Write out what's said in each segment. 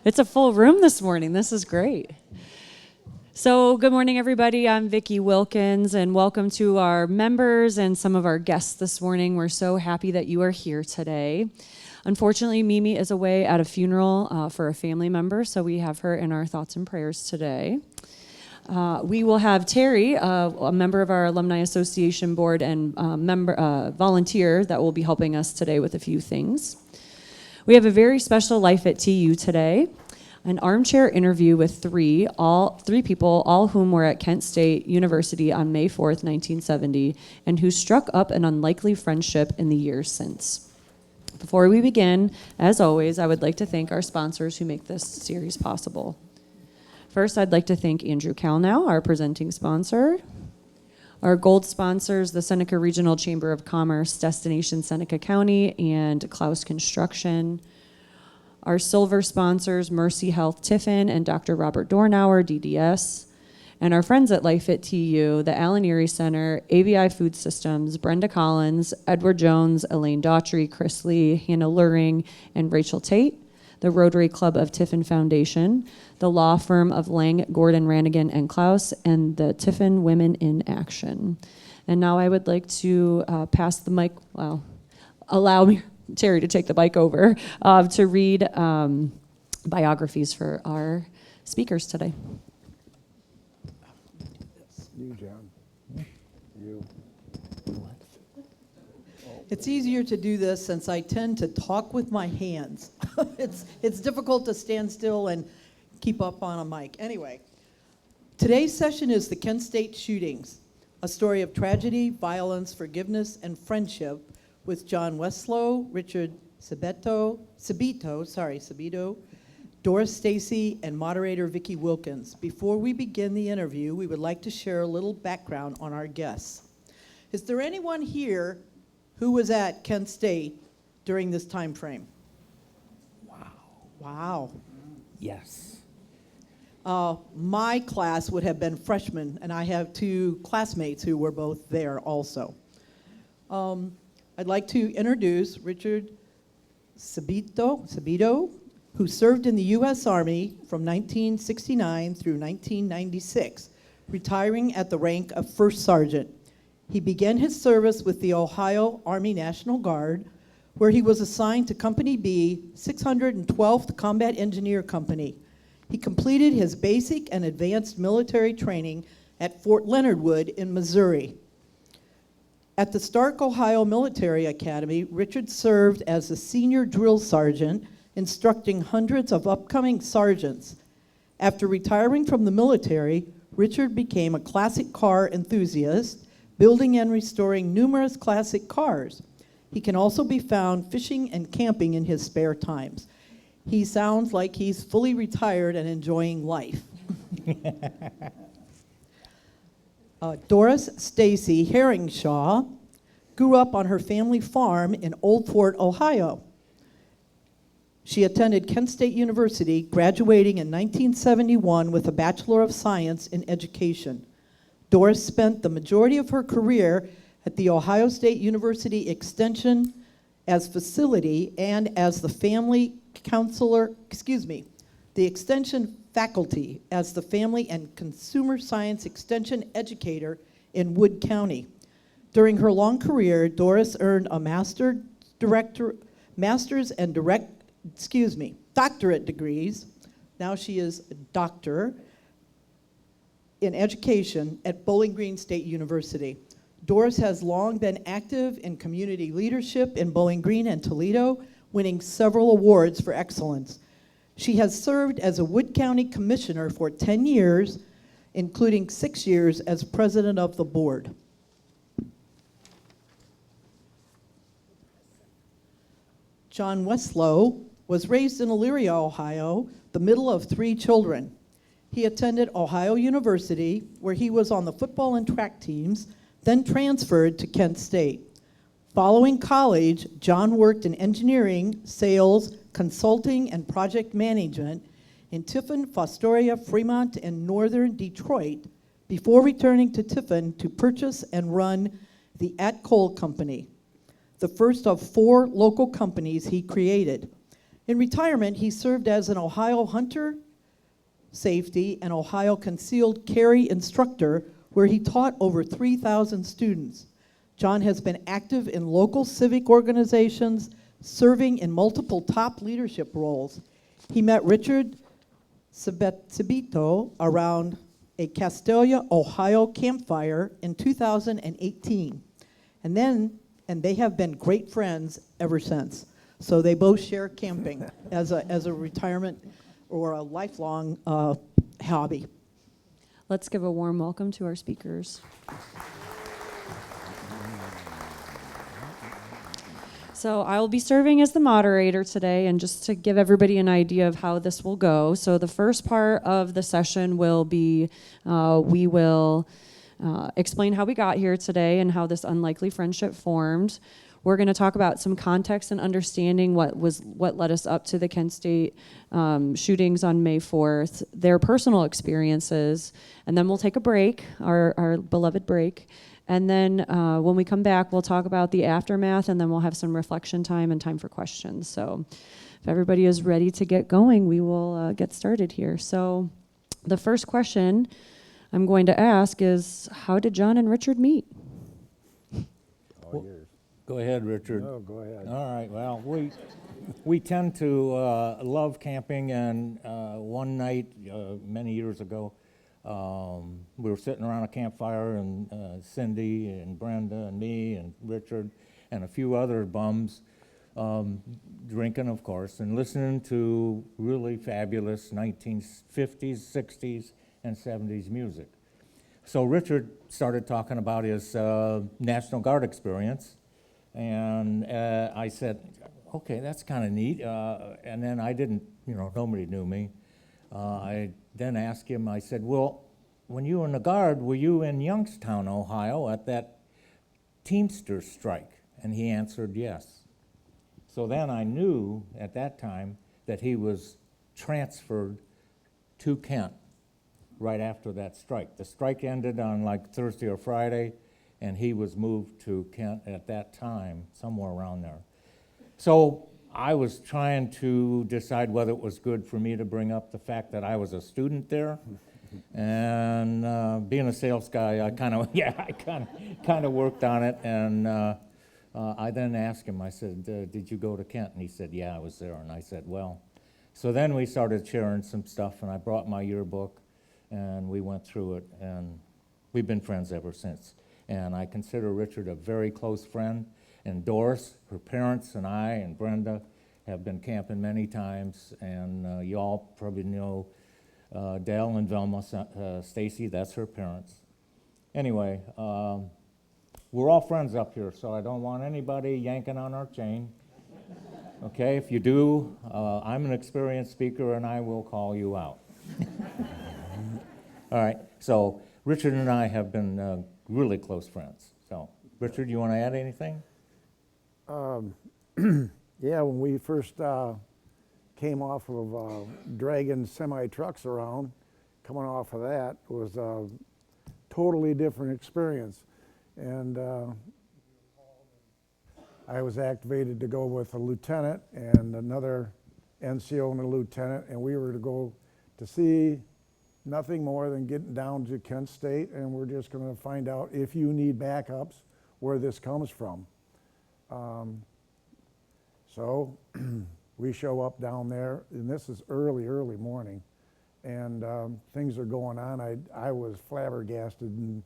It's a full room this morning. This is great. So good morning, everybody. I'm Vickie Wilkins, and welcome to our members and some of our guests this morning. We're so happy that you are here today. Unfortunately, Mimi is away at a funeral for a family member, so we have her in our thoughts and prayers today. We will have Terry, a member of our Alumni Association board and volunteer that will be helping us today with a few things. We have a very special Life at TU today, an armchair interview with three people, all whom were at Kent State University on May 4th, 1970, and who struck up an unlikely friendship in the years since. Before we begin, as always, I would like to thank our sponsors who make this series possible. First, I'd like to thank Andrew Calnow, our presenting sponsor. Our gold sponsors, the Seneca Regional Chamber of Commerce, Destination Seneca County, and Klaus Construction. Our silver sponsors, Mercy Health Tiffin and Dr. Robert Dornauer, DDS. And our friends at Life at TU, the Allen Erie Center, AVI Food Systems, Brenda Collins, Edward Jones, Elaine Daughtry, Chris Lee, Hannah Luring, and Rachel Tate. The Rotary Club of Tiffin Foundation, the law firm of Lang, Gordon, Rannigan, and Klaus, and the Tiffin Women in Action. And now I would like to pass the mic, allow me, Terry to take the mic over to read biographies for our speakers today. You, John. You. It's easier to do this since I tend to talk with my hands. It's difficult to stand still and keep up on a mic. Anyway, today's session is the Kent State shootings, a story of tragedy, violence, forgiveness, and friendship with John Weslow, Richard Sebetto, Doris Stacey, and moderator Vickie Wilkins. Before we begin the interview, we would like to share a little background on our guests. Is there anyone here who was at Kent State during this time frame? Wow. Yes. My class would have been freshmen, and I have two classmates who were both there also. I'd like to introduce Richard Sebetto, who served in the U.S. Army from 1969 through 1996, retiring at the rank of First Sergeant. He began his service with the Ohio Army National Guard, where he was assigned to Company B, 612th Combat Engineer Company. He completed his basic and advanced military training at Fort Leonard Wood in Missouri. At the Stark, Ohio Military Academy, Richard served as a senior drill sergeant, instructing hundreds of upcoming sergeants. After retiring from the military, Richard became a classic car enthusiast, building and restoring numerous classic cars. He can also be found fishing and camping in his spare times. He sounds like he's fully retired and enjoying life. Doris Stacey Herringshaw grew up on her family farm in Old Fort, Ohio. She attended Kent State University, graduating in 1971 with a Bachelor of Science in Education. Doris spent the majority of her career at the Ohio State University Extension as facility and as the the Extension faculty as the Family and Consumer Science Extension educator in Wood County. During her long career, Doris earned a doctorate degrees. Now she is a doctor in education at Bowling Green State University. Doris has long been active in community leadership in Bowling Green and Toledo, winning several awards for excellence. She has served as a Wood County Commissioner for 10 years, including 6 years as president of the board. John Weslow was raised in Elyria, Ohio, the middle of 3 children. He attended Ohio University, where he was on the football and track teams, then transferred to Kent State. Following college, John worked in engineering, sales, consulting, and project management in Tiffin, Fostoria, Fremont, and northern Detroit before returning to Tiffin to purchase and run the At Coal Company, the first of 4 local companies he created. In retirement, he served as an Ohio hunter safety and Ohio concealed carry instructor, where he taught over 3,000 students. John has been active in local civic organizations, serving in multiple top leadership roles. He met Richard Sebetto around a Castalia, Ohio campfire in 2018. And they have been great friends ever since. So they both share camping as a retirement or a lifelong hobby. Let's give a warm welcome to our speakers. So I will be serving as the moderator today, and just to give everybody an idea of how this will go. So the first part of the session will be, we will explain how we got here today and how this unlikely friendship formed. We're going to talk about some context and understanding what led us up to the Kent State shootings on May 4th, their personal experiences, and then we'll take a break, our beloved break. And then when we come back, we'll talk about the aftermath, and then we'll have some reflection time and time for questions. So if everybody is ready to get going, we will get started here. So the first question I'm going to ask is, how did John and Richard meet? All yours. Go ahead, Richard. No, go ahead. All right, well, we tend to love camping, and one night, many years ago, we were sitting around a campfire, and Cindy and Brenda and me and Richard and a few other bums drinking, of course, and listening to really fabulous 1950s, 60s, and 70s music. So Richard started talking about his National Guard experience, and I said, okay, that's kind of neat. And then I didn't, nobody knew me. I then asked him, I said, well, when you were in the Guard, were you in Youngstown, Ohio, at that Teamsters strike? And he answered yes. So then I knew at that time that he was transferred to Kent right after that strike. The strike ended on like Thursday or Friday, and he was moved to Kent at that time, somewhere around there. So I was trying to decide whether it was good for me to bring up the fact that I was a student there. And being a sales guy, I kind of worked on it. And I then asked him, I said, did you go to Kent? And he said, yeah, I was there. And I said, well. So then we started sharing some stuff, and I brought my yearbook, and we went through it, and we've been friends ever since. And I consider Richard a very close friend. And Doris, her parents, and I, and Brenda have been camping many times. And you all probably know Dale and Velma Stacey, that's her parents. Anyway, we're all friends up here, so I don't want anybody yanking on our chain. Okay, if you do, I'm an experienced speaker, and I will call you out. All right, so Richard and I have been really close friends. So, Richard, you want to add anything? Yeah, when we first came off of dragging semi-trucks around, coming off of that was a totally different experience. And I was activated to go with a lieutenant and another NCO and a lieutenant, and we were to go to see nothing more than getting down to Kent State, and we're just going to find out if you need backups, where this comes from. So we show up down there, and this is early morning, and things are going on. I was flabbergasted and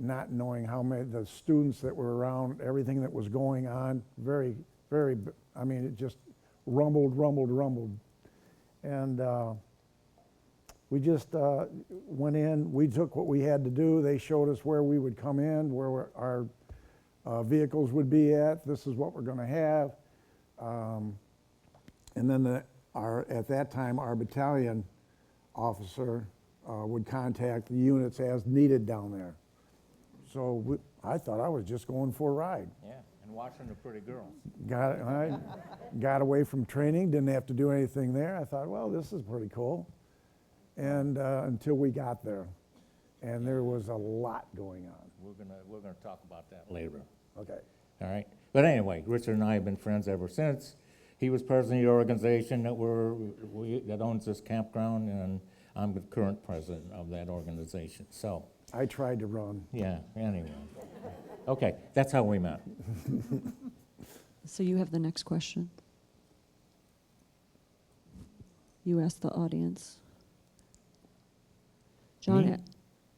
not knowing how many, the students that were around, everything that was going on, very, I mean, it just rumbled. And we just went in, we took what we had to do. They showed us where we would come in, where our vehicles would be at. This is what we're gonna have. And then at that time, our battalion officer would contact the units as needed down there. So I thought I was just going for a ride. Yeah, and watching the pretty girls. Got away from training, didn't have to do anything there. I thought, well, this is pretty cool. And until we got there, and there was a lot going on. We're gonna talk about that later. Okay. All right. But anyway, Richard and I have been friends ever since, he was president of the organization that owns this campground, and I'm the current president of that organization. So, I tried to run. yeah, anyway. Okay, that's how we met. So you have the next question. You asked the audience. John.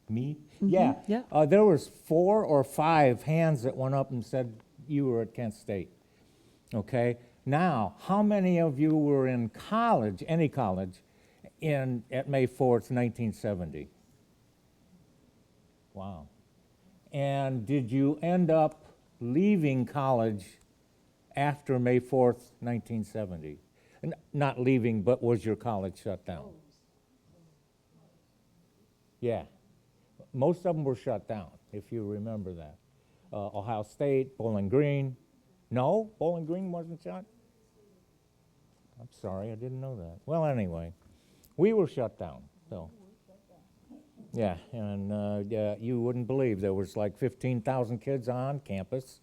Me? Mhm, Yeah. yeah. There was 4 or 5 hands that went up and said you were at Kent State. Okay? Now, how many of you were in college, any college, at May 4th, 1970? Wow. And did you end up leaving college after May 4th, 1970? Not leaving, but was your college shut down? Yeah. Most of them were shut down, if you remember that. Ohio State, Bowling Green. No? Bowling Green wasn't shut? I'm sorry, I didn't know that. Well, anyway, we were shut down, so. Yeah, and you wouldn't believe there was like 15,000 kids on campus,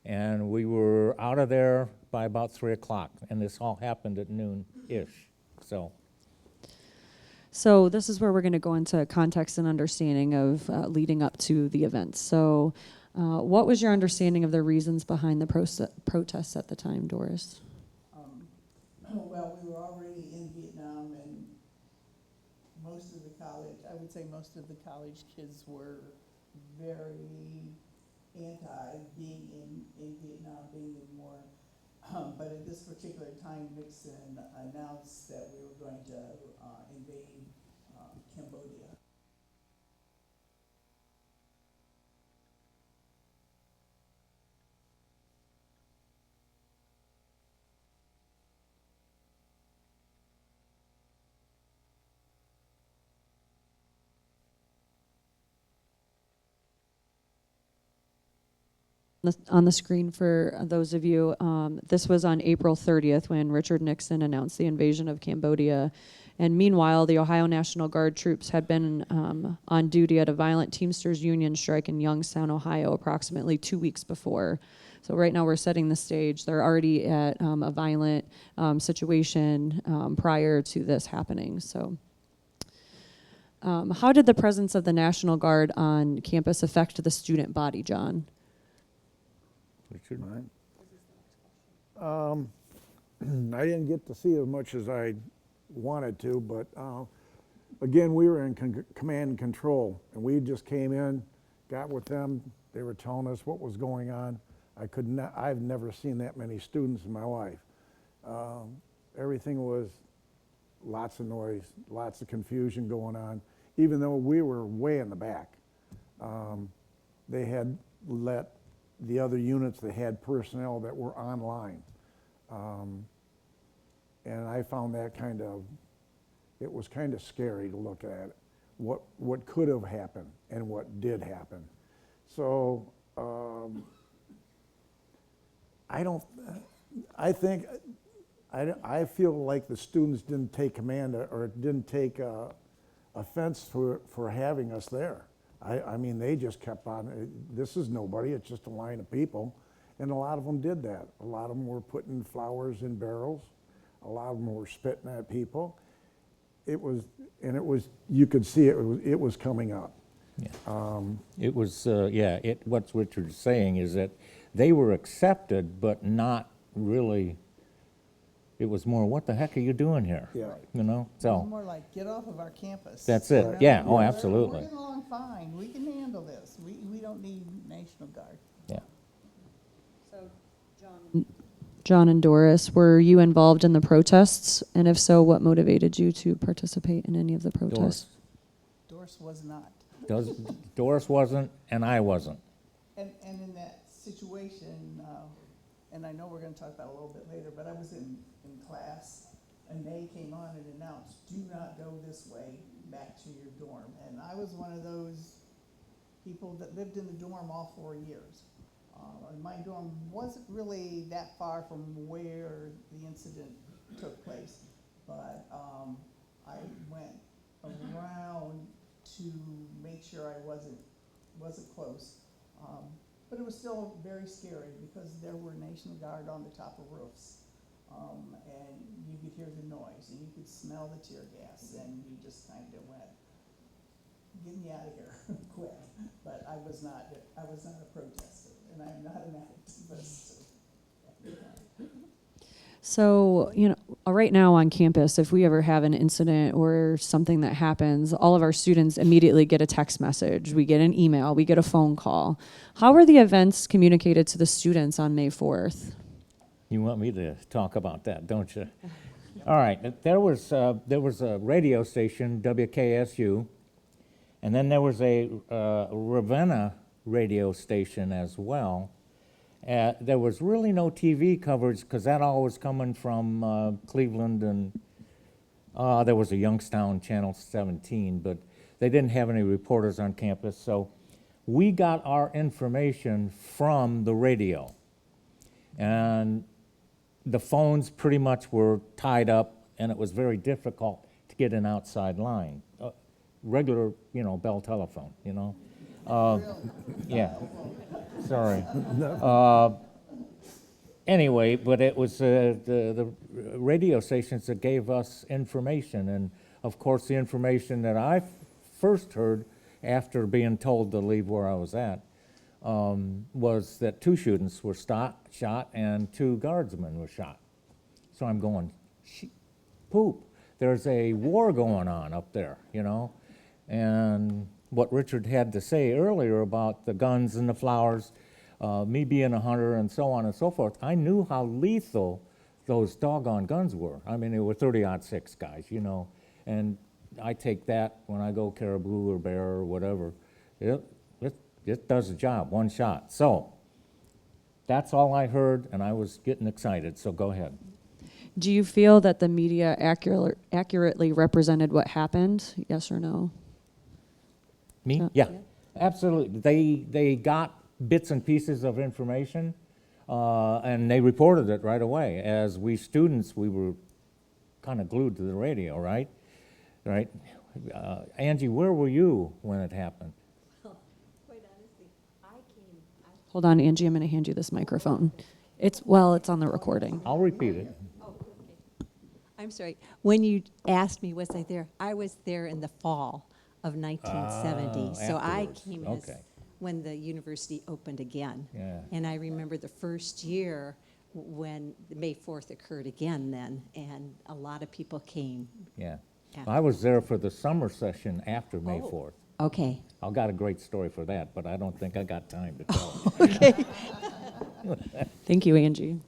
and we were out of there by about 3 o'clock, and this all happened at noon-ish, so. So this is where we're going to go into context and understanding of leading up to the events. So what was your understanding of the reasons behind the protests at the time, Doris? Well, we were already in Vietnam, and most of the college, I would say most of the college kids were very anti being in Vietnam, being in war. But at this particular time, Nixon announced that we were going to invade Cambodia. On the screen for those of you, this was on April 30th when Richard Nixon announced the invasion of Cambodia. And meanwhile, the Ohio National Guard troops had been on duty at a violent Teamsters Union strike in Youngstown, Ohio, approximately 2 weeks before. So right now we're setting the stage. They're already at a violent situation prior to this happening. So how did the presence of the National Guard on campus affect the student body, John? Richard? I didn't get to see as much as I wanted to, but again, we were in command and control, and we just came in, got with them. They were telling us what was going on. I've never seen that many students in my life. Everything was lots of noise, lots of confusion going on, even though we were way in the back. They had let the other units that had personnel that were online. And I found that it was kind of scary to look at what could have happened and what did happen. So I feel like the students didn't take command or didn't take offense for having us there. I mean, they just kept on, this is nobody, it's just a line of people. And a lot of them did that. A lot of them were putting flowers in barrels. A lot of them were spitting at people. It was, you could see it was coming up. Yeah. It was, what Richard's saying is that they were accepted, but not really. It was more, what the heck are you doing here? Yeah. You know, It was so. more like, get off of our campus. That's it. You know? Yeah, oh, We're absolutely. getting along fine. We can handle this. We don't need National Guard. Yeah. John and Doris, were you involved in the protests? And if so, what motivated you to participate in any of the protests? Doris was not. Doris wasn't, and I wasn't. And in that situation, and I know we're going to talk about it a little bit later, but I was in class, and they came on and announced, do not go this way back to your dorm. And I was one of those people that lived in the dorm all 4 years. And my dorm wasn't really that far from where the incident took place, but I went around to make sure I wasn't close. But it was still very scary because there were National Guard on the top of roofs. and you could hear the noise, and you could smell the tear gas, and you just kind of went, get me out of here, quick. But I was not a protester, and I'm not an activist. So, right now on campus, if we ever have an incident or something that happens, all of our students immediately get a text message, we get an email, we get a phone call. How are the events communicated to the students on May 4th? You want me to talk about that, don't you? All right, there was a radio station, WKSU, and then there was a Ravenna radio station as well. There was really no TV coverage because that all was coming from Cleveland, and there was a Youngstown Channel 17, but they didn't have any reporters on campus. So we got our information from the radio. And the phones pretty much were tied up, and it was very difficult to get an outside line. Regular, bell telephone, Yeah. Sorry. Anyway, but it was the radio stations that gave us information. And, of course, the information that I first heard after being told to leave where I was at was that 2 students were shot and 2 guardsmen were shot. So I'm going, poop. There's a war going on up there, And what Richard had to say earlier about the guns and the flowers, me being a hunter and so on and so forth, I knew how lethal those doggone guns were. I mean, they were 30-06 guys, and I take that when I go caribou or bear or whatever. It does the job, 1 shot. So that's all I heard, and I was getting excited, so go ahead. Do you feel that the media accurately represented what happened? Yes or no? Me? Yeah, absolutely. They got bits and pieces of information, and they reported it right away. As we students, we were kind of glued to the radio, right? Angie, where were you when it happened? Quite honestly, Hold on, Angie, I'm going to hand you this microphone. It's on the recording. I'll repeat it. I'm sorry. When you asked me, was I there? I was there in the fall of 1970. So I Afterwards. came Okay. when the university opened again. Yeah. And I remember the first year when May 4th occurred again then, and a lot of people came. Yeah. Yeah. I was there for the summer session after May 4th. Okay. I've got a great story for that, but I don't think I got time to tell. Okay. Thank you, Angie.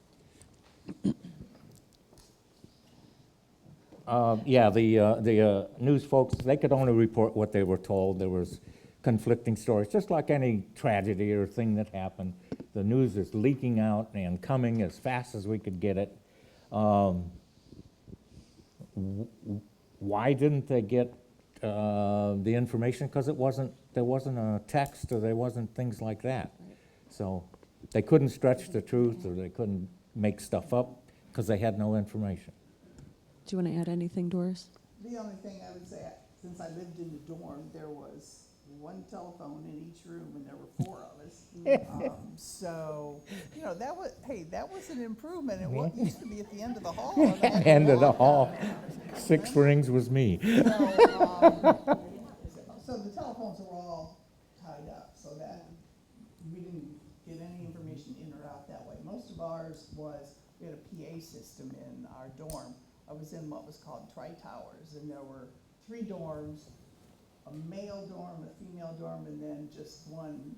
The news folks, they could only report what they were told. There was conflicting stories, just like any tragedy or thing that happened. The news is leaking out and coming as fast as we could get it. Why didn't they get the information? Because there wasn't a text, or there wasn't things like that. So they couldn't stretch the truth, or they couldn't make stuff up because they had no information. Do you want to add anything, Doris? The only thing I would say, since I lived in the dorm, there was 1 telephone in each room, and there were 4 of us. So, that was an improvement. It used to be at the end of the hall. End of the hall. 6 rings was me. So the telephones were all tied up, so that we didn't get any information in or out that way. Most of ours was, we had a PA system in our dorm. I was in what was called tri-towers, and there were 3 dorms, a male dorm, a female dorm, and then just 1.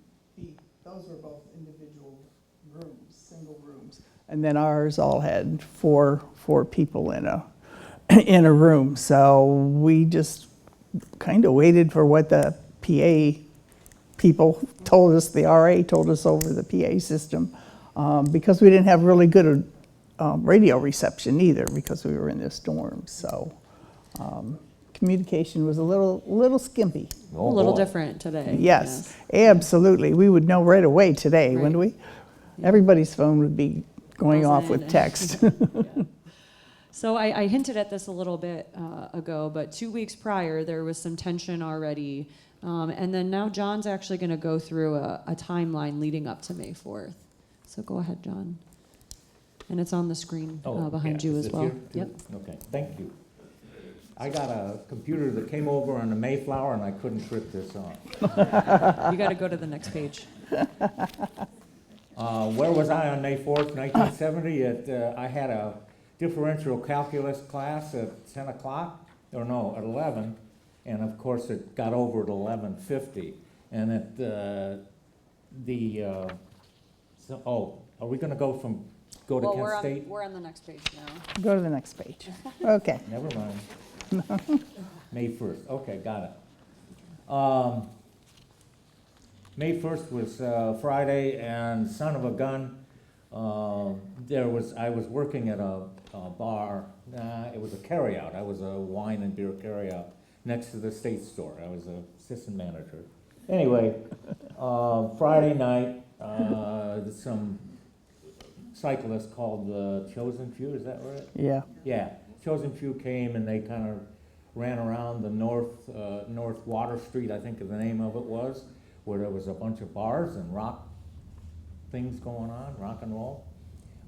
Those were both individual rooms, single rooms. And then ours all had four people in a room. So we just kind of waited for what the PA people told us, the RA told us over the PA system, because we didn't have really good radio reception either, because we were in this dorm. So communication was a little skimpy. A little different today. Yes, absolutely. We would know right away today, wouldn't we? Yeah. Everybody's phone would be going off with Buzzing. text. So I hinted at this a little bit ago, but 2 weeks prior, there was some tension already. And then now John's actually going to go through a timeline leading up to May 4th. So go ahead, John. And it's on the screen Oh, behind yeah. you Is as it well. here, too? Yep. Okay, thank you. I got a computer that came over on the Mayflower, and I couldn't print this on. You got to go to the next page. Where was I on May 4th, 1970? I had a differential calculus class at 10 o'clock, or no, at 11, and of course it got over at 11:50. And at are we going to go to Kent State? We're on the next page now. Go to the next page. Okay. Never mind. May 1st, okay, got it. May 1st was Friday, and son of a gun, I was working at a bar, it was a carryout, I was a wine and beer carryout next to the state store. I was an assistant manager. Anyway, Friday night, some cyclists called the Chosen Few, is that right? Yeah. Yeah, Chosen Few came and they kind of ran around the North Water Street, I think the name of it was, where there was a bunch of bars and rock things going on, rock and roll.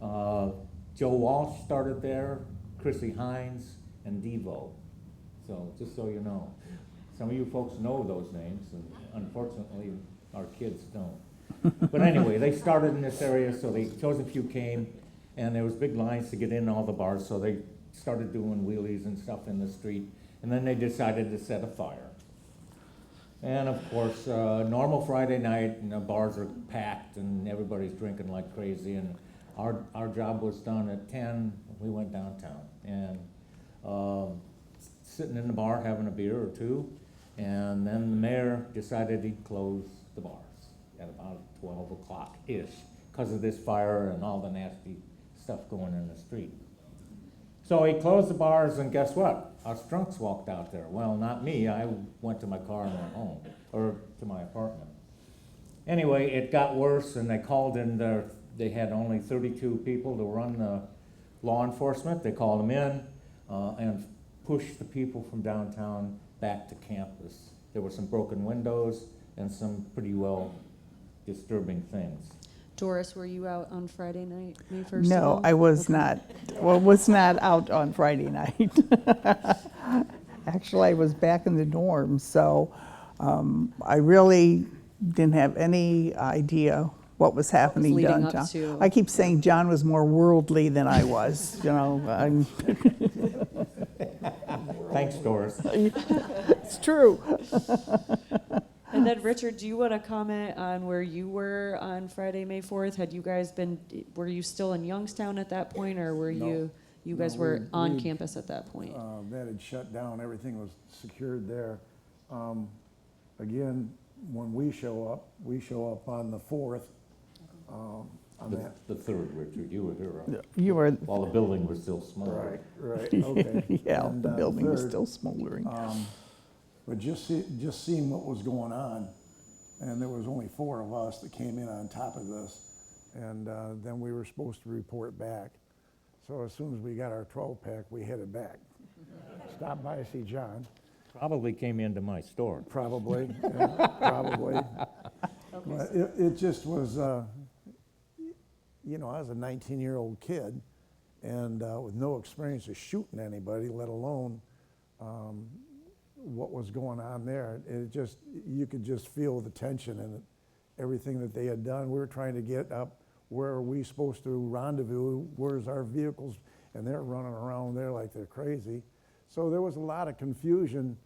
Joe Walsh started there, Chrissy Hines, and Devo. So just so you know, some of you folks know those names, and unfortunately our kids don't. But anyway, they started in this area, so the Chosen Few came, and there was big lines to get in all the bars, so they started doing wheelies and stuff in the street, and then they decided to set a fire. And of course, normal Friday night, and the bars are packed, and everybody's drinking like crazy, and our job was done at 10, we went downtown, and sitting in the bar having a beer or two, and then the mayor decided he'd close the bars at about 12 o'clock-ish because of this fire and all the nasty stuff going in the street. So he closed the bars, and guess what? Us drunks walked out there. Well, not me. I went to my car and went home, or to my apartment. Anyway, it got worse, and they called in they had only 32 people to run the law enforcement. They called them in and pushed the people from downtown back to campus. There were some broken windows and some pretty well disturbing things. Doris, were you out on Friday night, May 1st? No, I was not. Well, was not out on Friday night. Actually, I was back in the dorm, so I really didn't have any idea what was happening leading up downtown. to- I keep saying John was more worldly than I was. Thanks, Doris. It's true. And then, Richard, do you want to comment on where you were on Friday, May 4th? Were you still in Youngstown at that point, or were you guys No, were on we- campus at that point? That had shut down, everything was secured there. Again, when we show up on the 4th. On that. The 3rd, Richard, you were here, right? You were, While the building was still small. Right, okay. yeah, And, the building was 3rd, still smoldering. But just seeing what was going on, and there was only 4 of us that came in on top of this, and then we were supposed to report back. So as soon as we got our 12-pack, we headed back. Stopped by to see John, Probably came into my store. probably, yeah, probably. But it just was, I was a 19-year-old kid, and with no experience of shooting anybody, let alone what was going on there. You could just feel the tension and everything that they had done. We were trying to get up, where are we supposed to rendezvous? Where's our vehicles? And they're running around there like they're crazy. So there was a lot of confusion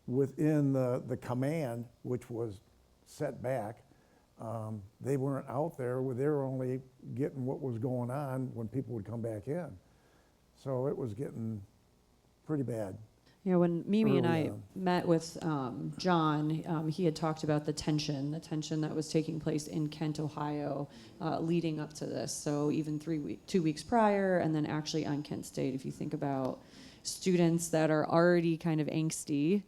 within the command, which was set back. They weren't out there, they were only getting what was going on when people would come back in. So it was getting pretty bad. Yeah, when Mimi and early I on. met with John, he had talked about the tension that was taking place in Kent, Ohio, leading up to this. So even 2 weeks prior, and then actually on Kent State, if you think about students that are already kind of angsty,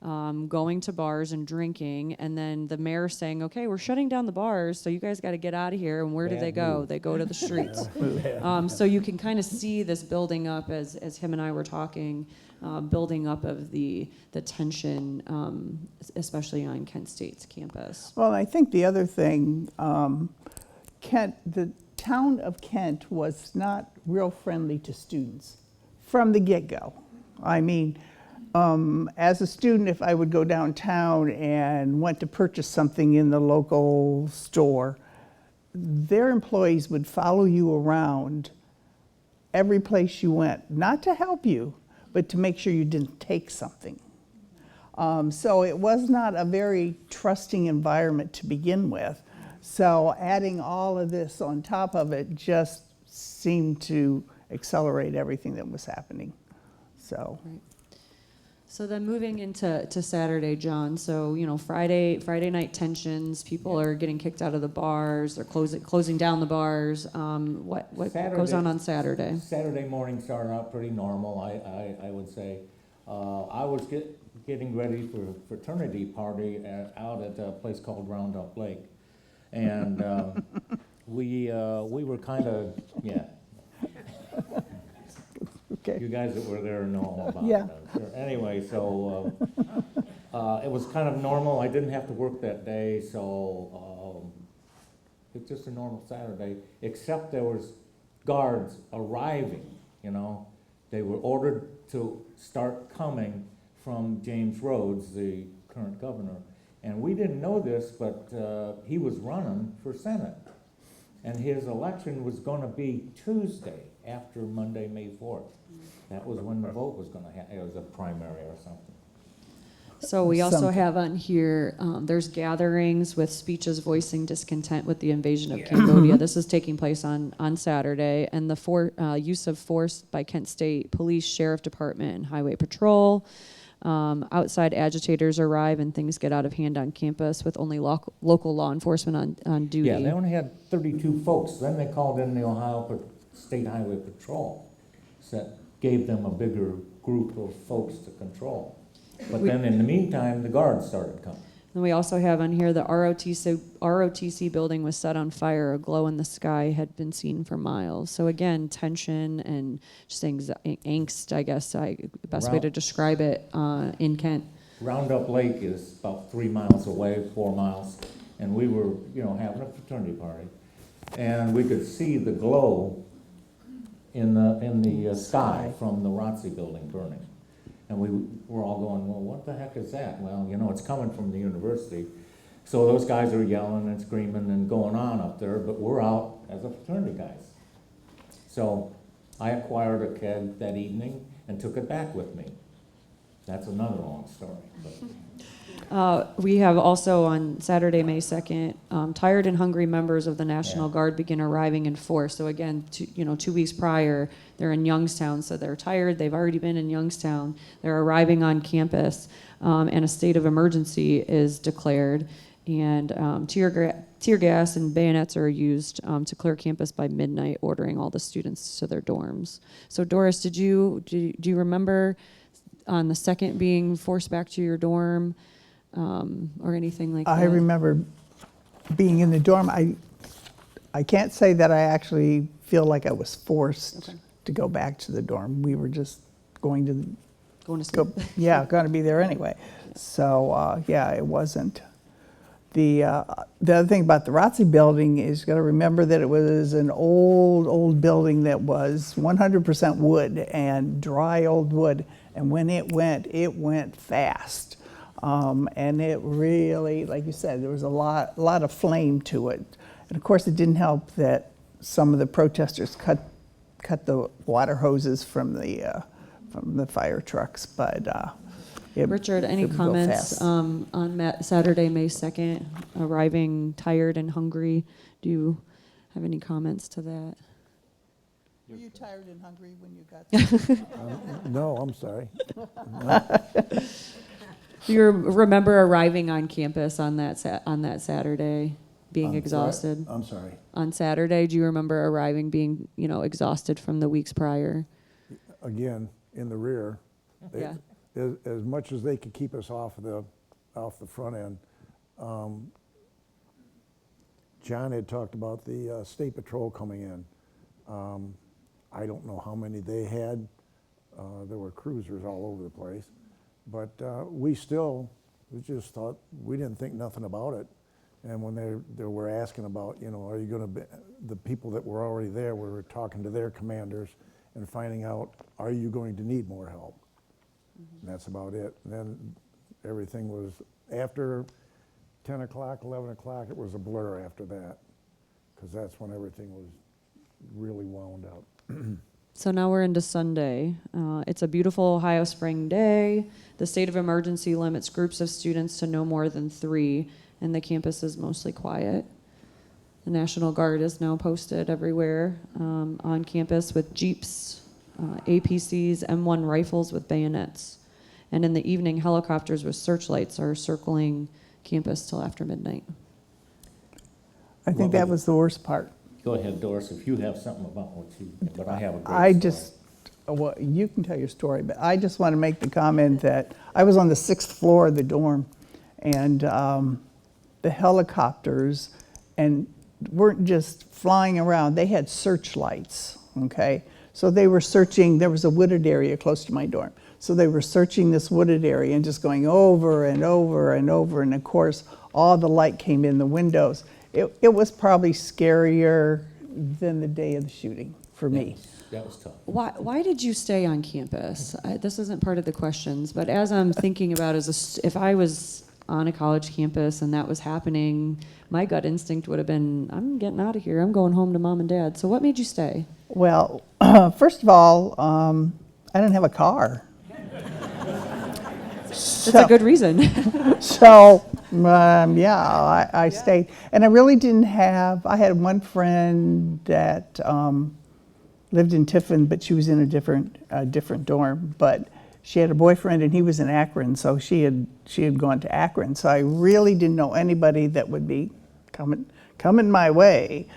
going to bars and drinking, and then the mayor saying, okay, we're shutting down the bars, so you guys got to get out of here. And where do Bad they go? move. They go to the streets. So you can kind of see this building up as him and I were talking, building up of the tension, especially on Kent State's campus. Well, I think the other thing, town of Kent was not real friendly to students from the get-go. I mean, as a student, if I would go downtown and went to purchase something in the local store, their employees would follow you around every place you went, not to help you, but to make sure you didn't take something. So it was not a very trusting environment to begin with. So adding all of this on top of it just seemed to accelerate everything that was happening. So. Right. So then moving into Saturday, John. So Friday night tensions. People are getting kicked out of the bars. They're closing down the bars. What goes on Saturday? Saturday morning started out pretty normal, I would say. I was getting ready for a fraternity party out at a place called Roundup Lake, and we were kind of Okay. You guys that were there know all about Yeah. it. Sure. Anyway, so it was kind of normal. I didn't have to work that day, so it's just a normal Saturday, except there was guards arriving, They were ordered to start coming from James Rhodes, the current governor. And we didn't know this, but he was running for Senate. And his election was going to be Tuesday after Monday, May 4th. That was when the vote was going to happen. It was a primary or something. So we also Something. have on here, there's gatherings with speeches voicing discontent with the invasion of Cambodia. This is taking place on Saturday, and the use of force by Kent State Police, Sheriff Department, and Highway Patrol. Outside agitators arrive and things get out of hand on campus with only local law enforcement on duty. Yeah, they only had 32 folks. Then they called in the Ohio State Highway Patrol. So that gave them a bigger group of folks to control. But then in the meantime, the guards started coming. And we also have on here the ROTC building was set on fire. A glow in the sky had been seen for miles. So again, tension and just angst, I guess, the best way to describe it in Kent. Roundup Lake is about 3 miles away, 4 miles, and we were, having a fraternity party, and we could see the glow in the sky from the ROTC building burning. And we were all going, well, what the heck is that? Well, it's coming from the university. So those guys are yelling and screaming and going on up there, but we're out as a fraternity guys. So I acquired a keg that evening and took it back with me. That's another long story. We have also on Saturday, May 2nd, tired and hungry members of the National Guard begin arriving in force. So again, 2 weeks prior, they're in Youngstown, so they're tired. They've already been in Youngstown. They're arriving on campus, and a state of emergency is declared. And tear gas and bayonets are used to clear campus by midnight, ordering all the students to their dorms. So Doris, do you remember on the 2nd being forced back to your dorm? Or anything like that? I remember being in the dorm. I can't say that I actually feel like I was forced to go back to the dorm. We were just going to sleep. going to be there anyway. So it wasn't. The other thing about the ROTC building is you got to remember that it was an old building that was 100% wood and dry old wood, and when it went fast. And it really, like you said, there was a lot of flame to it. And of course, it didn't help that some of the protesters cut the water hoses from the fire trucks. But Richard, any comments on Saturday, May 2nd, arriving tired and hungry? Do you have any comments to that? Were you tired and hungry when you got there? No, I'm sorry. Do you remember arriving on campus on that Saturday, being exhausted? I'm sorry. On Saturday, do you remember arriving being, exhausted from the weeks prior? Again, in the rear. Yeah. As much as they could keep us off the front end. John had talked about the State Patrol coming in. I don't know how many they had. There were cruisers all over the place. But we just thought, we didn't think nothing about it. And when they were asking about, are you going to be, the people that were already there, we were talking to their commanders and finding out, are you going to need more help? And that's about it. And then everything was, after 10 o'clock, 11 o'clock, it was a blur after that, because that's when everything was really wound up. So now we're into Sunday. It's a beautiful Ohio spring day. The state of emergency limits groups of students to no more than 3, and the campus is mostly quiet. The National Guard is now posted everywhere on campus with jeeps, APCs, M1 rifles with bayonets. And in the evening, helicopters with searchlights are circling campus till after midnight. I think that was the worst part. Go ahead, Doris, if you have something about what you, but I have a great I story. just, well, you can tell your story, but I just want to make the comment that I was on the 6th floor of the dorm, and the helicopters weren't just flying around, they had searchlights, okay? So they were searching, there was a wooded area close to my dorm. So they were searching this wooded area and just going over and over and over, and of course, all the light came in the windows. It was probably scarier than the day of the shooting for me. That was tough. Why did you stay on campus? This isn't part of the questions, but as I'm thinking about if I was on a college campus and that was happening, my gut instinct would have been, I'm getting out of here. I'm going home to mom and dad. So what made you stay? Well, first of all, I didn't have a car. That's a good reason. So, yeah, I stayed. And I really didn't have, I had one friend that lived in Tiffin, but she was in a different dorm. But she had a boyfriend and he was in Akron, so she had gone to Akron. So I really didn't know anybody that would be coming my way.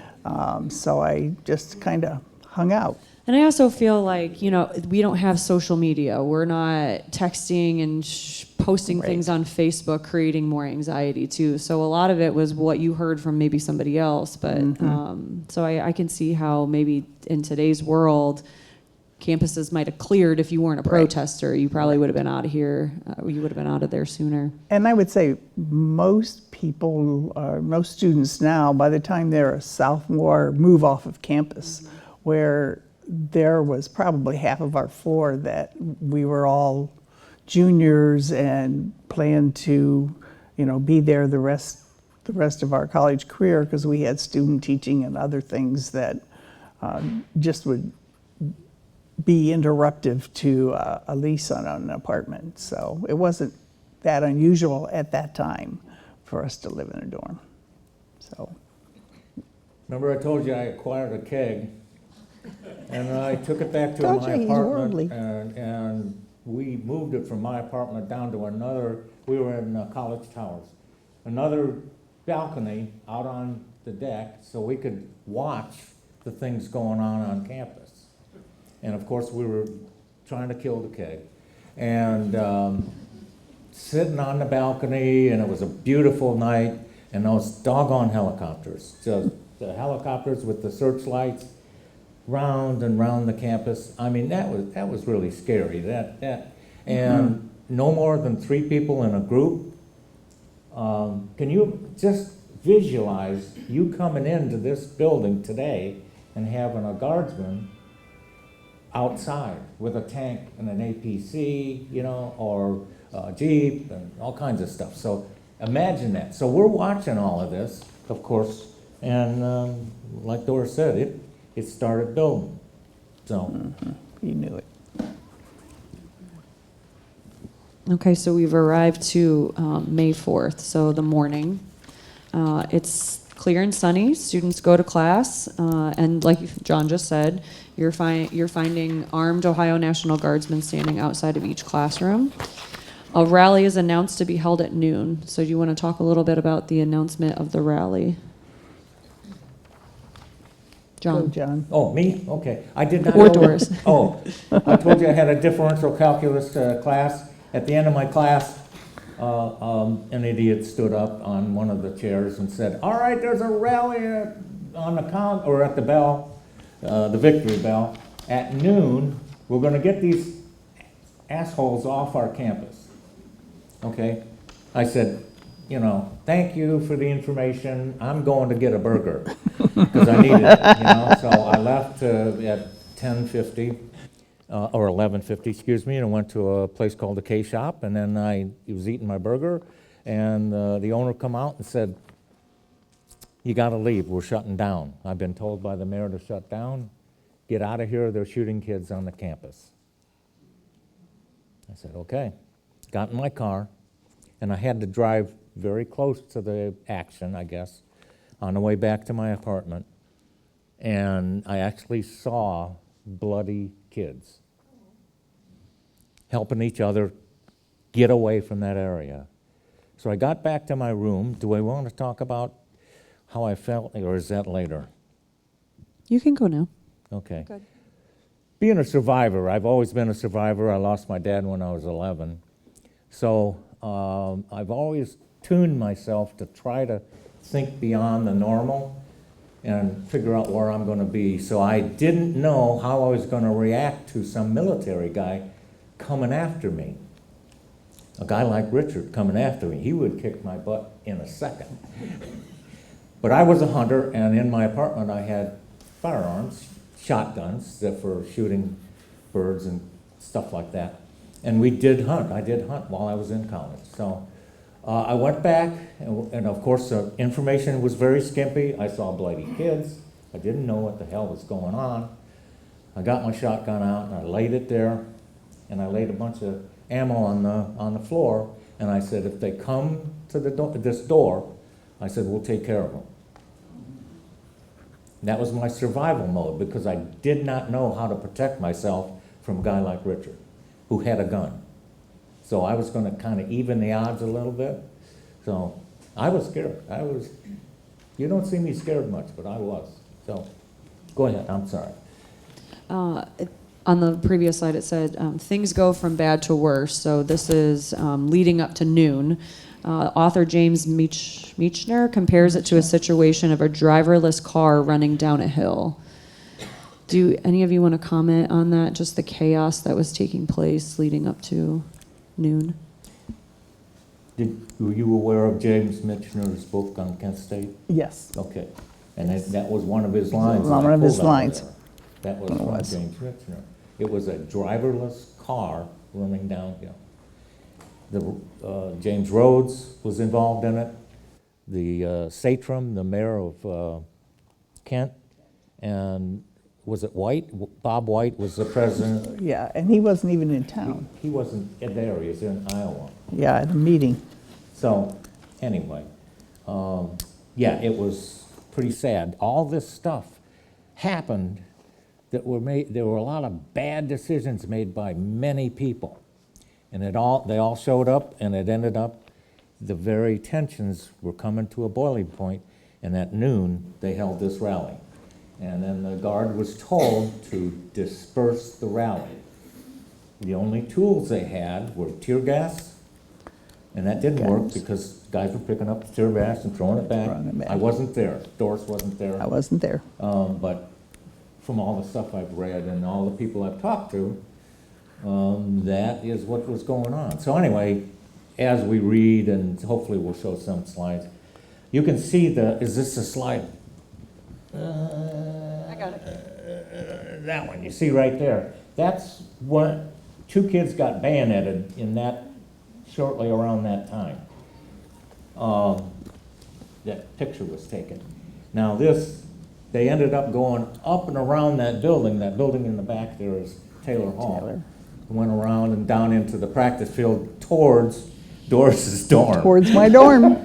So I just kind of hung out. And I also feel like, we don't have social media. We're not texting and posting things on Facebook, creating more anxiety too. So a lot of it was what you heard from maybe somebody else. But so I can see how maybe in today's world, campuses might have cleared if you weren't a protester. You probably would have been out of here. You would have been out of there sooner. And I would say most people, most students now, by the time they're a sophomore, move off of campus, where there was probably half of our floor that we were all juniors and planned to, be there the rest of our college career, because we had student teaching and other things that just would be interruptive to a lease on an apartment. So it wasn't that unusual at that time for us to live in a dorm. So. Remember I told you I acquired a keg, and I took it back to Told my you he's worldly. apartment, and we moved it from my apartment down to another, we were in College Towers, another balcony out on the deck so we could watch the things going on campus. And of course we were trying to kill the keg. And sitting on the balcony, and it was a beautiful night, and those doggone helicopters, just the helicopters with the searchlights, round and round the campus. I mean, that was really scary. And no more than 3 people in a group. Can you just visualize you coming into this building today and having a guardsman outside with a tank and an APC, or a Jeep and all kinds of stuff. So imagine that. So we're watching all of this, of course, and like Doris said, it started building. So You knew it. Okay, so we've arrived to May 4th, so the morning. It's clear and sunny. Students go to class, and like John just said, you're finding armed Ohio National Guardsmen standing outside of each classroom. A rally is announced to be held at noon. So do you want to talk a little bit about the announcement of the rally? Go, John. John. Oh, me? Okay. I did not Or know. Doris. Oh, I told you I had a differential calculus class. At the end of my class, an idiot stood up on one of the chairs and said, "All right, there's a rally on the count, or at the bell, the victory bell. At noon, we're going to get these assholes off our campus." Okay? I said, you know, thank you for the information, I'm going to get a burger, because I needed it, you know, so I left at 10:50, or 11:50, excuse me, and I went to a place called the K-Shop, and then I was eating my burger, and the owner come out and said, you gotta leave, we're shutting down. I've been told by the mayor to shut down, get out of here, they're shooting kids on the campus. I said, okay. Got in my car, and I had to drive very close to the action, I guess, on the way back to my apartment. And I actually saw bloody kids helping each other get away from that area. So I got back to my room. Do I want to talk about how I felt, or is that later? You can go now. Okay. Good. Being a survivor, I've always been a survivor. I lost my dad when I was 11. So I've always tuned myself to try to think beyond the normal and figure out where I'm going to be. So I didn't know how I was going to react to some military guy coming after me. A guy like Richard coming after me, he would kick my butt in a second. But I was a hunter, and in my apartment I had firearms, shotguns that for shooting birds and stuff like that. And we did hunt. I did hunt while I was in college. So I went back, and of course the information was very skimpy. I saw bloody kids. I didn't know what the hell was going on. I got my shotgun out and I laid it there, and I laid a bunch of ammo on the floor, and I said, if they come to this door, I said, we'll take care of them. That was my survival mode, because I did not know how to protect myself from a guy like Richard, who had a gun. So I was going to kind of even the odds a little bit. So I was scared. You don't see me scared much, but I was. So go ahead, I'm sorry. On the previous slide, it said things go from bad to worse. So this is leading up to noon. Author James Michener compares it to a situation of a driverless car running down a hill. Do any of you want to comment on that? Just the chaos that was taking place leading up to noon? Were you aware of James Michener's book on Kent State? Yes. Okay. And that was one of his lines. One of his lines. That was from James Michener. It was a driverless car running downhill. James Rhodes was involved in it. The Satram, the mayor of Kent, and was it White? Bob White was the president. Yeah, and he wasn't even in town. He wasn't there, he was in Iowa. Yeah, at a meeting. So, anyway, yeah, it was pretty sad. All this stuff happened that were made, there were a lot of bad decisions made by many people. And they all showed up, and it ended up, the very tensions were coming to a boiling point, and at noon, they held this rally. And then the guard was told to disperse the rally. The only tools they had were tear gas, and that didn't work because guys were picking up the tear gas and throwing it back. I wasn't there. Doris wasn't there. I wasn't there. But from all the stuff I've read and all the people I've talked to, that is what was going on. So anyway, as we read, and hopefully we'll show some slides, you can see is this a slide? I got it. That one, you see right there. That's what, 2 kids got bayoneted in that, shortly around that time. That picture was taken. Now they ended up going up and around that building. That building in the back there is Taylor Hall. Taylor. Went around and down into the practice field towards Doris's dorm. Towards my dorm.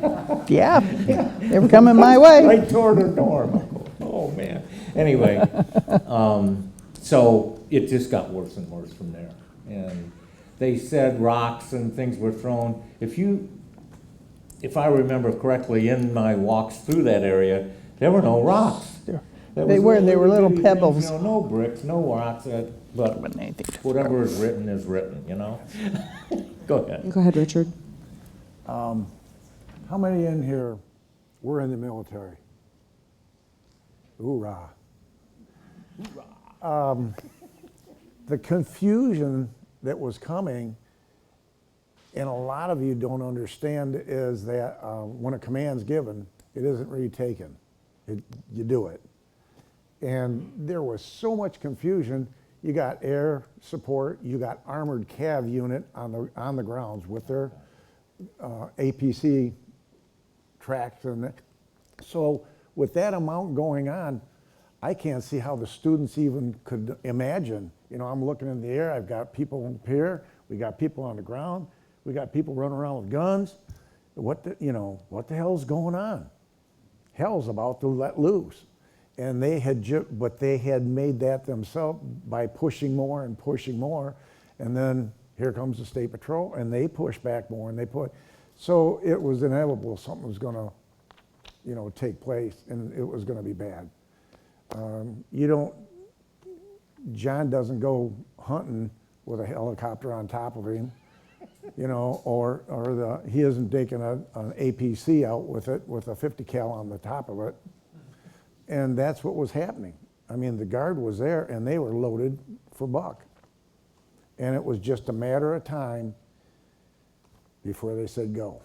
Yeah, they were coming my way. Right toward her dorm. Oh, man. Anyway, so it just got worse and worse from there. And they said rocks and things were thrown. If I remember correctly, in my walks through that area, there were no rocks. They were little pebbles. You know, no bricks, no rocks, but whatever is written, you know? Go ahead. Go ahead, Richard. How many in here were in the military? Hoorah. The confusion that was coming And a lot of you don't understand is that when a command's given, it isn't really taken. You do it. And there was so much confusion. You got air support, you got armored cav unit on the grounds with their APC tracks. And so with that amount going on, I can't see how the students even could imagine. You know, I'm looking in the air, I've got people up here, we got people on the ground, we got people running around with guns. What the hell's going on? Hell's about to let loose. And they had but they had made that themselves by pushing more and pushing more. And then here comes the State Patrol, and they push back more, and they put. So it was inevitable something was gonna, take place, and it was gonna be bad. John doesn't go hunting with a helicopter on top of him, or he isn't taking an APC out with it with a 50 cal on the top of it. And that's what was happening. I mean, the guard was there and they were loaded for buck. And it was just a matter of time before they said go.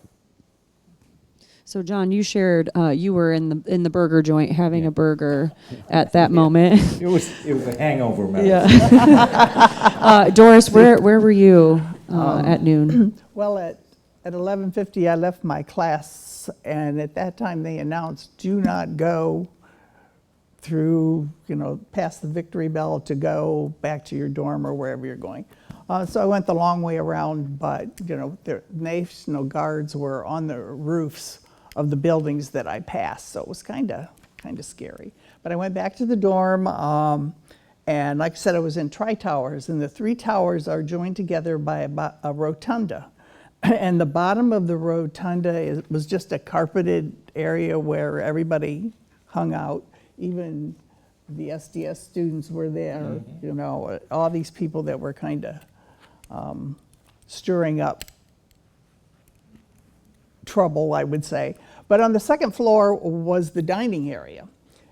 So John, you shared you were in the burger joint having a burger at that moment. It was a hangover medicine. Yeah. Doris, where were you at noon? Well, at 11:50, I left my class, and at that time they announced, do not go through, past the Victory Bell to go back to your dorm or wherever you're going. So I went the long way around, but, the National Guards were on the roofs of the buildings that I passed, so it was kind of scary. But I went back to the dorm, and like I said, I was in tri-towers, and the 3 towers are joined together by a rotunda. And the bottom of the rotunda was just a carpeted area where everybody hung out. Even the SDS students were there, all these people that were kind of stirring up trouble, I would say. But on the second floor was the dining area.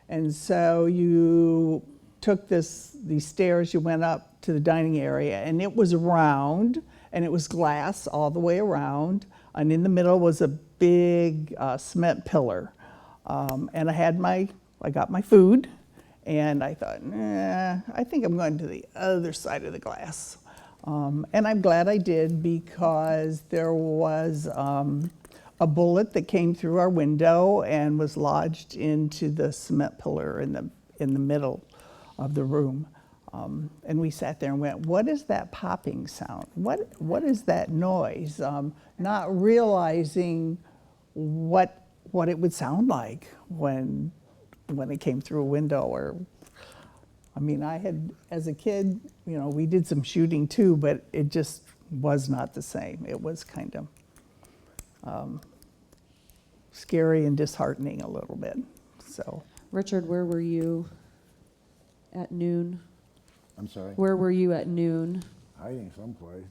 And so you took these stairs, you went up to the dining area, and it was round, and it was glass all the way around. And in the middle was a big cement pillar. And I got my food, and I thought, I think I'm going to the other side of the glass. And I'm glad I did, because there was a bullet that came through our window and was lodged into the cement pillar in the middle of the room. And we sat there and went, what is that popping sound? What is that noise? Not realizing what it would sound like when it came through a window. Or, I had, as a kid, we did some shooting too, but it just was not the same. It was kind of scary and disheartening a little bit. So, Richard, where were you at noon? I'm sorry? Where were you at noon? Hiding someplace.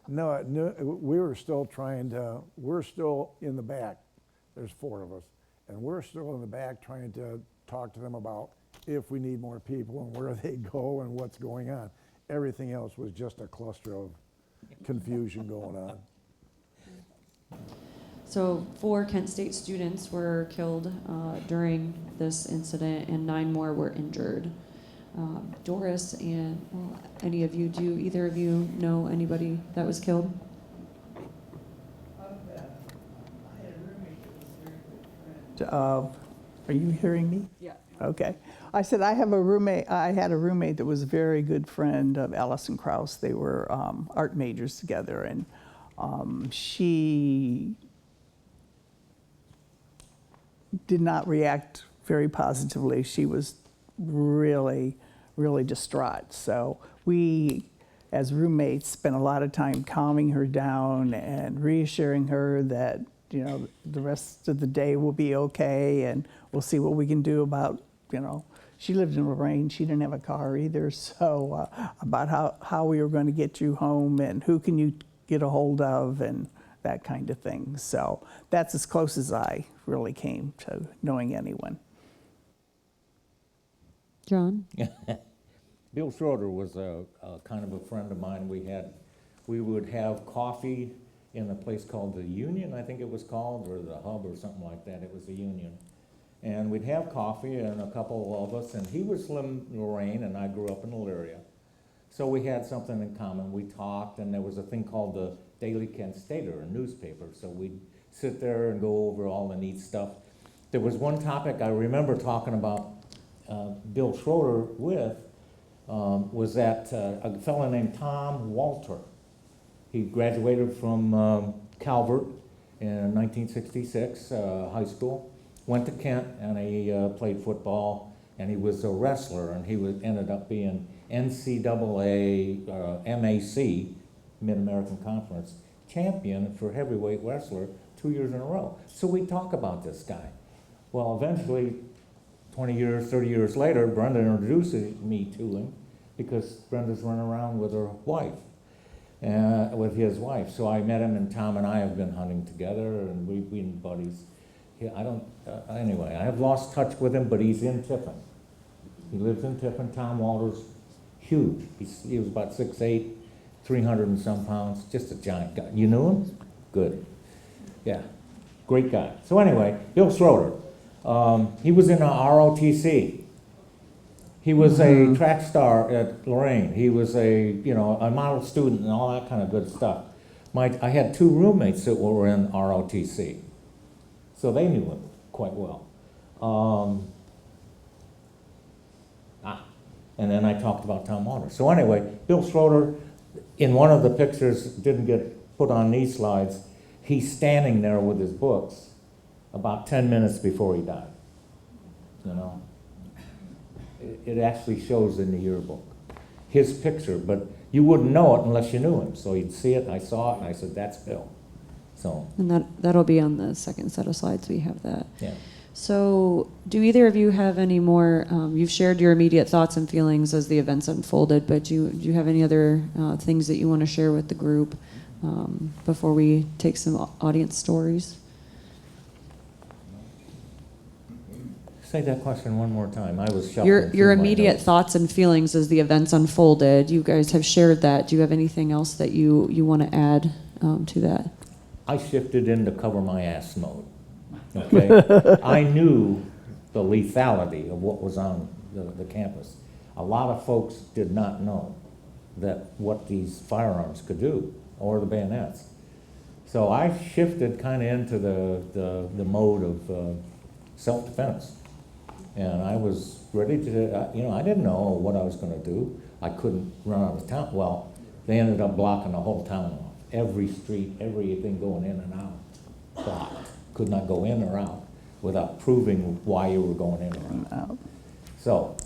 No, we were still we're still in the back. There's 4 of us. And we're still in the back trying to talk to them about if we need more people and where they go and what's going on. Everything else was just a cluster of confusion going on. So 4 Kent State students were killed during this incident, and 9 more were injured. Doris and any of you, do either of you know anybody that was killed? are you hearing me? Yeah. Okay. I said I had a roommate that was a very good friend of Allison Krauss. They were art majors together, and she did not react very positively. She was really, really distraught. So we, as roommates, spent a lot of time calming her down and reassuring her that, the rest of the day will be okay, and we'll see what we can do about, she lived in Lorraine. She didn't have a car either. So about how we were going to get you home and who can you get a hold of and that kind of thing. So that's as close as I really came to knowing anyone. John? Bill Schroeder was a kind of a friend of mine. We had We would have coffee in a place called the Union, I think it was called, or the Hub or something like that. It was the Union. And we'd have coffee, and a couple of us, and he was from Lorraine, and I grew up in Elyria. So we had something in common. We talked, and there was a thing called the Daily Kent Stater, a newspaper. So we'd sit there and go over all the neat stuff. There was one topic I remember talking about Bill Schroeder with, was that a fellow named Tom Walter. He graduated from Calvert in 1966, high school, went to Kent, and he played football, and he was a wrestler, and he ended up being NCAA MAC, Mid-American Conference, champion for heavyweight wrestler 2 years in a row. So we talk about this guy. Well, eventually, 20 years, 30 years later, Brenda introduces me to him because Brenda's running around with her wife, with his wife. So I met him, and Tom and I have been hunting together, and we've been buddies. Anyway, I have lost touch with him, but he's in Tiffin. He lives in Tiffin. Tom Walter's huge. He was about 6'8", 300 and some pounds, just a giant guy. You knew him? Good. Yeah, great guy. So anyway, Bill Schroeder. He was in ROTC. He was a track star at Lorraine. He was a model student and all that kind of good stuff. I had two roommates that were in ROTC, so they knew him quite well. And then I talked about Tom Walter. So anyway, Bill Schroeder, in one of the pictures, didn't get put on these slides, he's standing there with his books about 10 minutes before he died. You know, it actually shows in the yearbook, his picture, but you wouldn't know it unless you knew him. So you'd see it, I saw it, and I said, that's Bill. So. And that'll be on the second set of slides, we have that. Yeah. So do either of you have any more, you've shared your immediate thoughts and feelings as the events unfolded, but do you have any other things that you want to share with the group before we take some audience stories? Say that question one more time. I was shuffling. Your immediate thoughts and feelings as the events unfolded. You guys have shared that. Do you have anything else that you want to add to that? I shifted into cover my ass mode. Okay, I knew the lethality of what was on the campus. A lot of folks did not know what these firearms could do, or the bayonets. So I shifted kind of into the mode of self-defense. And I was ready to, I didn't know what I was going to do. I couldn't run out of town. Well, they ended up blocking the whole town off. Every street, everything going in and out, blocked. Could not go in or out without proving why you were going in or out. So,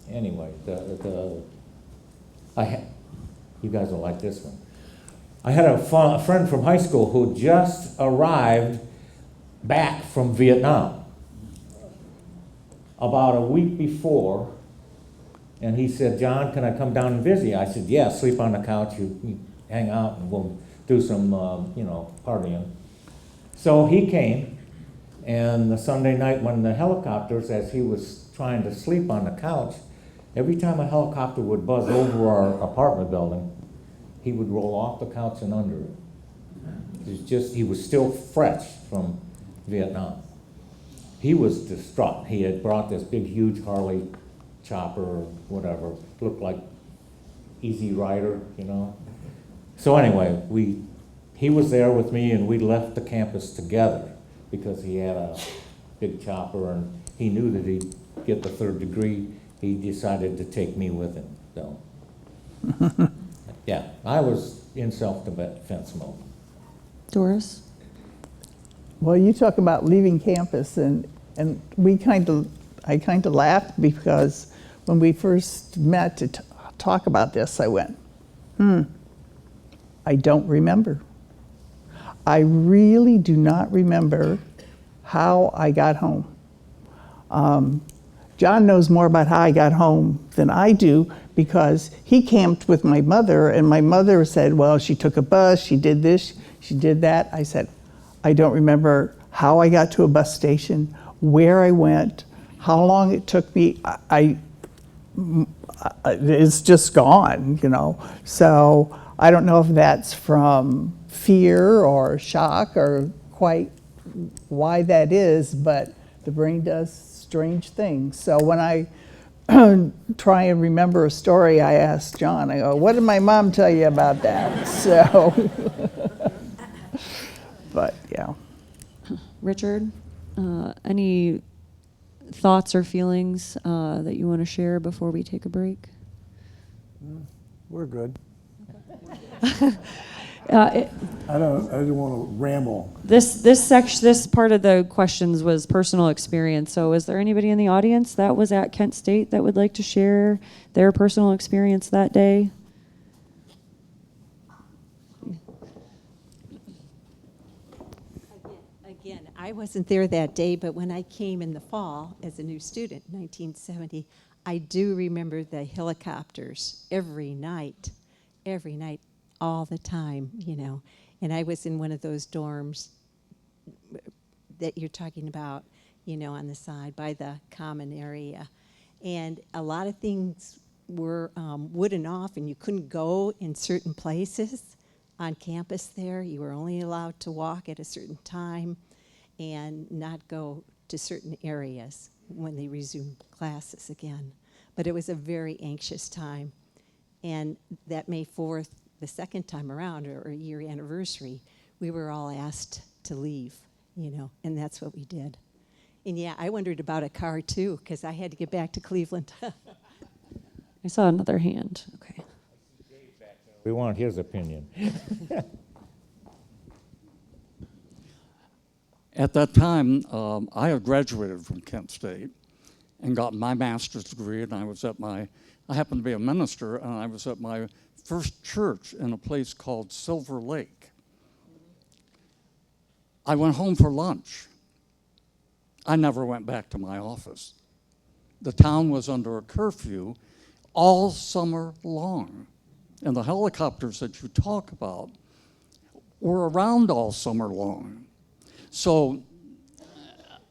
anyway, you guys will like this one. I had a friend from high school who just arrived back from Vietnam about a week before, and he said, John, can I come down and visit you? I said, yeah, sleep on the couch, you hang out, and we'll do some, partying. So he came, and the Sunday night when the helicopters, as he was trying to sleep on the couch, every time a helicopter would buzz over our apartment building, he would roll off the couch and under it. He was still fresh from Vietnam. He was distraught. He had brought this big, huge Harley chopper or whatever, looked like Easy Rider, So anyway, he was there with me, and we left the campus together because he had a big chopper, and he knew that he'd get the 3rd degree. He decided to take me with him, so. Yeah, I was in self-defense mode. Doris? Well, you talk about leaving campus, and I kind of laughed because when we first met to talk about this, I went, I don't remember. I really do not remember how I got home. John knows more about how I got home than I do because he camped with my mother, and my mother said, well, she took a bus, she did this, she did that. I said, I don't remember how I got to a bus station, where I went, how long it took me. It's just gone, So I don't know if that's from fear or shock or quite why that is, but the brain does strange things. So when I try and remember a story, I ask John, I go, what did my mom tell you about that? So, but yeah. Richard, any thoughts or feelings that you want to share before we take a break? We're good. It, I don't want to ramble. this part of the questions was personal experience. So is there anybody in the audience that was at Kent State that would like to share their personal experience that day? Again, I wasn't there that day, but when I came in the fall as a new student, 1970, I do remember the helicopters every night, all the time, you know. And I was in one of those dorms that you're talking about, you know, on the side by the common area. And a lot of things were wooden off, and you couldn't go in certain places on campus there. You were only allowed to walk at a certain time and not go to certain areas when they resumed classes again. But it was a very anxious time. And that May 4th, the second time around, or a year anniversary, we were all asked to leave, you know, and that's what we did. And yeah, I wondered about a car too, because I had to get back to Cleveland. I saw another hand. Okay. We want his opinion. At that time, I had graduated from Kent State and got my master's degree, and I happened to be a minister, and I was at my first church in a place called Silver Lake. I went home for lunch. I never went back to my office. The town was under a curfew all summer long, and the helicopters that you talk about were around all summer long. So,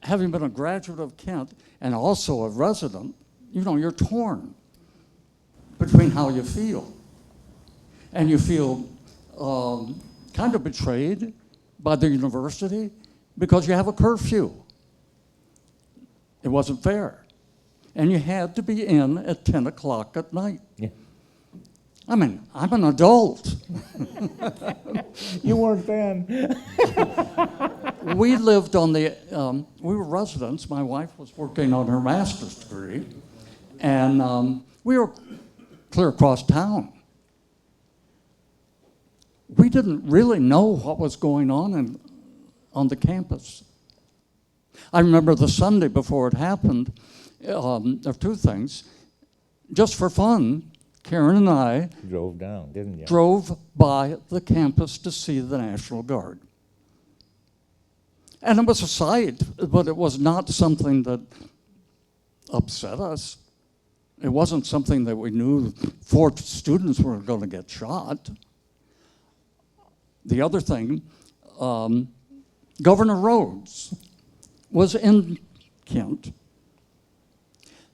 having been a graduate of Kent and also a resident, you know, you're torn between how you feel. And you feel kind of betrayed by the university because you have a curfew. It wasn't fair. And you had to be in at 10 o'clock at night. Yeah. I mean, I'm an adult. You weren't then. We lived on the, we were residents. My wife was working on her master's degree, and we were clear across town. We didn't really know what was going on the campus. I remember the Sunday before it happened, there were two things. Just for fun, Karen and I Drove down, didn't you? drove by the campus to see the National Guard. And it was a sight, but it was not something that upset us. It wasn't something that we knew 4 students were going to get shot. The other thing, Governor Rhodes was in Kent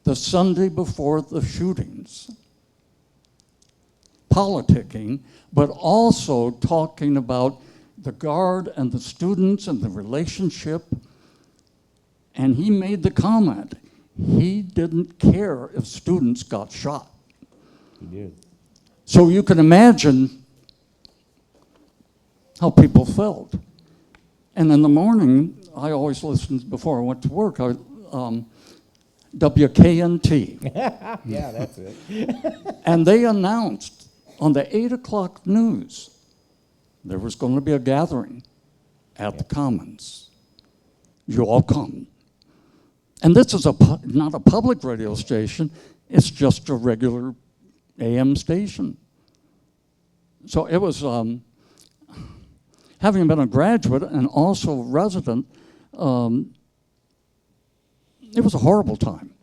the Sunday before the shootings, politicking, but also talking about the Guard and the students and the relationship. And he made the comment, he didn't care if students got shot. He did. So you can imagine how people felt. And in the morning, I always listened before I went to work, WKNT. Yeah, that's it. And they announced on the 8 o'clock news there was going to be a gathering at the Commons. You all come. And this is not a public radio station, it's just a regular AM station. So it was, having been a graduate and also a resident, it was a horrible time.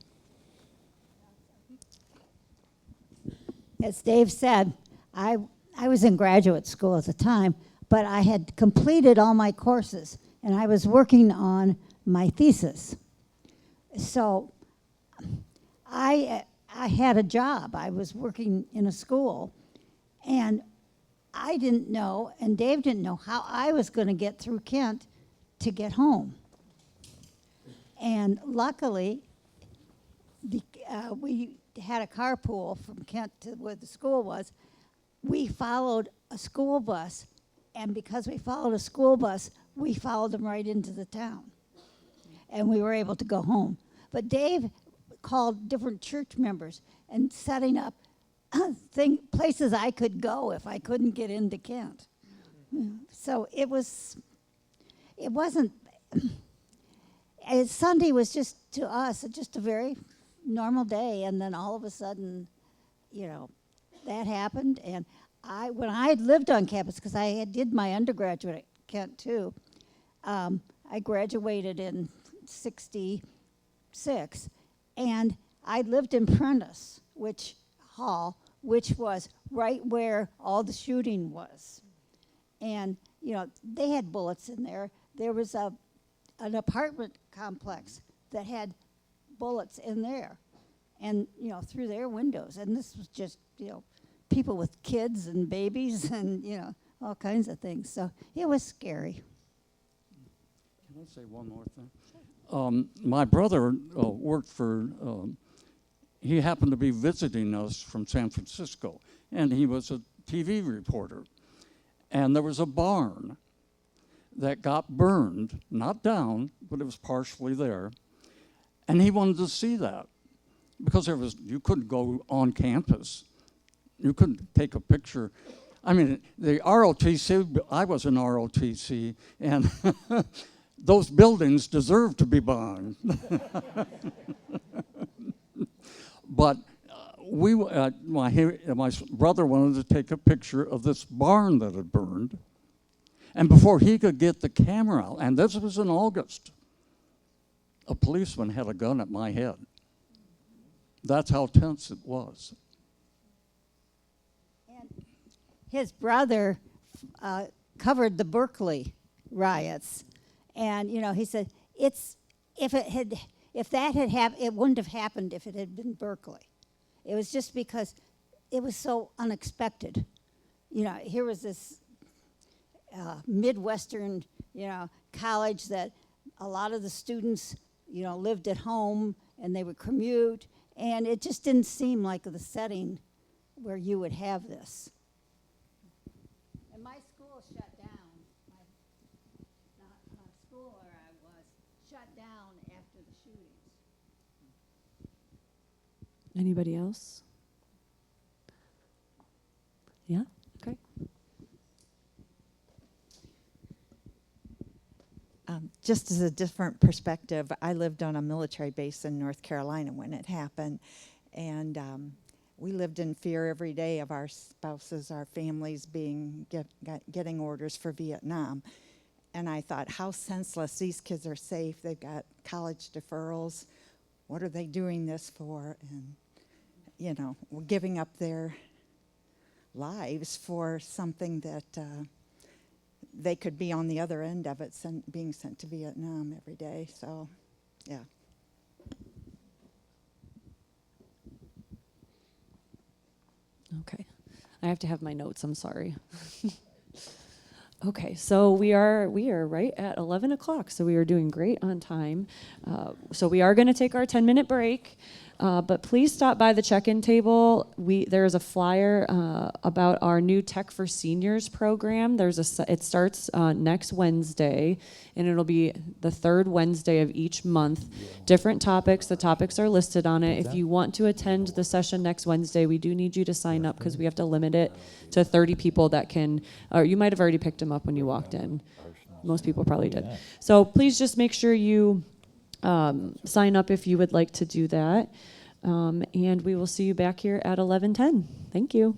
As Dave said, I was in graduate school at the time, but I had completed all my courses, and I was working on my thesis. So I had a job. I was working in a school, and I didn't know, and Dave didn't know how I was going to get through Kent to get home. And luckily, we had a carpool from Kent to where the school was. We followed a school bus, and because we followed a school bus, we followed them right into the town. And we were able to go home. But Dave called different church members and setting up places I could go if I couldn't get into Kent. So it wasn't, Sunday was just, to us, just a very normal day, and then all of a sudden, that happened. And when I had lived on campus, because I did my undergraduate at Kent too, I graduated in '66, and I lived in Prentice, which was right where all the shooting was. And, they had bullets in there. There was an apartment complex that had bullets in there and, through their windows. And this was just, people with kids and babies and, all kinds of things. So it was scary. Can I say one more thing? My brother worked for, he happened to be visiting us from San Francisco, and he was a TV reporter. And there was a barn that got burned, not down, but it was partially there. And he wanted to see that because you couldn't go on campus. You couldn't take a picture. I mean, the ROTC, I was in ROTC, and those buildings deserve to be burned. But my brother wanted to take a picture of this barn that had burned. And before he could get the camera out, and this was in August, a policeman had a gun at my head. That's how tense it was. And his brother covered the Berkeley riots. And, he said, if that had happened, it wouldn't have happened if it had been Berkeley. It was just because it was so unexpected. Here was this Midwestern, college that a lot of the students, lived at home and they would commute, and it just didn't seem like the setting where you would have this. And my school shut down. My school where I was shut down after the shootings. Anybody else? Yeah? Okay. Just as a different perspective, I lived on a military base in North Carolina when it happened, and we lived in fear every day of our spouses, our families getting orders for Vietnam. And I thought, how senseless. These kids are safe. They've got college deferrals. What are they doing this for? And, we're giving up their lives for something that they could be on the other end of it, being sent to Vietnam every day. So, yeah. Okay. I have to have my notes. I'm sorry. Okay, so we are right at 11 o'clock, so we are doing great on time. So we are going to take our 10-minute break, but please stop by the check-in table. There is a flyer about our new Tech for Seniors program. It starts next Wednesday, and it'll be the third Wednesday of each month. Different topics. The topics are listed on it. If you want to attend the session next Wednesday, we do need you to sign up because we have to limit it to 30 people that can, or you might have already picked them up when you walked in. Most people probably did. So please just make sure you sign up if you would like to do that. And we will see you back here at 11:10. Thank you.